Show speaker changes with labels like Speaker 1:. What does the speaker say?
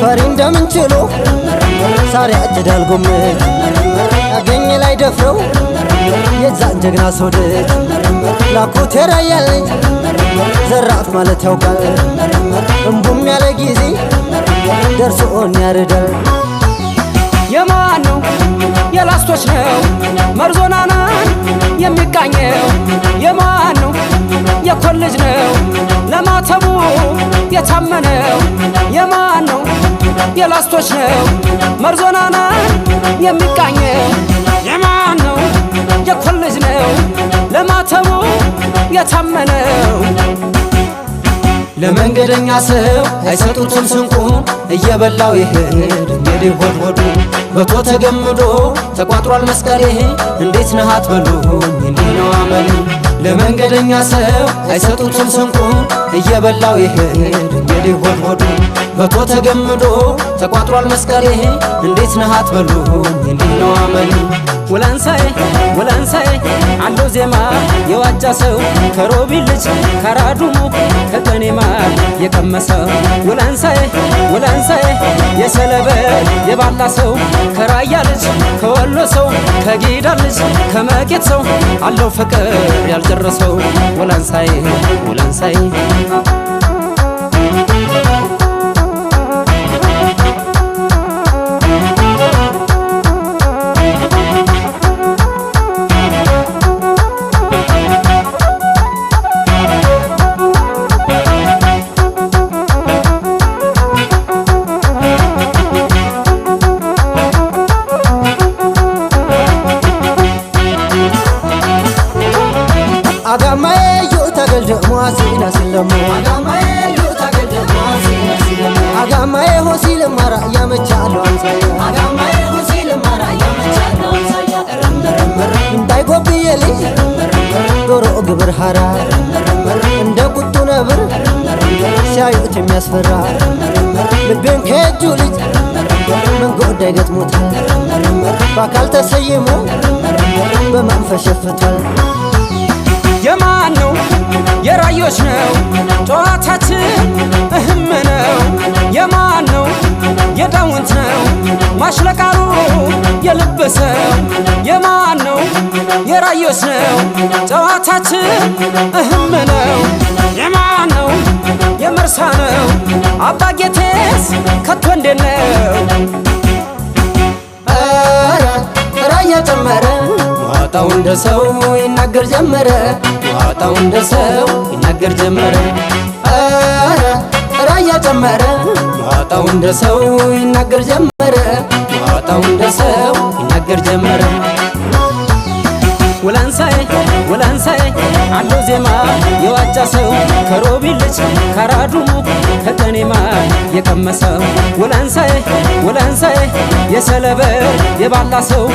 Speaker 1: ፈሪን ደምንችሎ ሳሪ አጭዳል ጎመን ያገኘ ላይ ደፍረው የዛን ጀግና ሰው ልጅ ላኩት የራያልኝ ዘራፍ ማለት ያውቃል እምቡም ያለ ጊዜ ደርሶን ያርዳል
Speaker 2: የማን ነው የላስቶች ነው መርዞናናን የሚቃኘው የማን ነው የኮልጅ ነው ለማተቡ የታመነው የማን ነው የላስቶች ነው መርዞናናን የሚቃኘው የማን ነው የኮልጅ ነው ለማተቡ የታመነው
Speaker 1: ለመንገደኛ ሰው አይሰጡትም ስንቁን እየበላው ይሄድ እንግዲህ ሆድ ሆዱ በቶ ተገምዶ ተቋጥሯል መስቀሌ እንዴት ነህ አትበሉኝ እንዲህ ነው አመሌ ለመንገደኛ ሰው አይሰጡትም ስንቁን እየበላው ይሄድ እንግዲህ ሆድ ሆዱ በቶ ተገምዶ ተቋጥሯል መስቀሌ እንዴት ነህ አትበሉኝ እንዲህ ነው አመሌ
Speaker 2: ወላንሳዬ ወላንሳዬ አለው ዜማ የዋጃ ሰው ከሮቢል ልጅ ከራዱሙ ከቀኔማ የቀመሰው ወላንሳዬ ወላንሳዬ የሰለበ የባላ ሰው ከራያ ልጅ ከወሎ ሰው ከጊዳ ልጅ ከመቄት ሰው አለው ፍቅር ያልጨረሰው ወላንሳዬ ወላንሳዬ
Speaker 1: አጋማዬ ዩታገል ደሞ አሲና ስለሞ አጋማዬ ሆሲል ማራ ያመቻለው አንሳያ እንዳይጎብየልኝ ዶሮ ግብር ሐራ እንደ ቁጡ ነብር ሲያዩት የሚያስፈራ ልቤን ከእጁ ልጅ መንገድ አይገጥሞታል በአካል ተሰይሞ በመንፈስ ሸፍቷል
Speaker 2: የማን ነው የራዮች ነው ጨዋታችን እህም ነው የማን ነው የዳውንት ነው ማሽለቃሉ የልበሰው የማን ነው የራዮች ነው ጨዋታችን እህም ነው የማን ነው የመርሳ ነው አባጌቴስ ከቶ እንዴት ነው
Speaker 1: ራያ ጨመረ ዋጣው እንደ ሰው ይናገር ጀመረ ዋጣው እንደ ሰው ይናገር ጀመረ ራያ ጨመረ ዋጣው እንደ ሰው ይናገር ጀመረ ዋጣው እንደ ሰው ይናገር ጀመረ
Speaker 2: ወላንሳዬ ወላንሳዬ አለው ዜማ የዋጃ ሰው ከሮቢል ልጅ ከራዱሙ ከቀኔማ የቀመሰው ወላንሳዬ ወላንሳዬ የሰለበ የባላ ሰው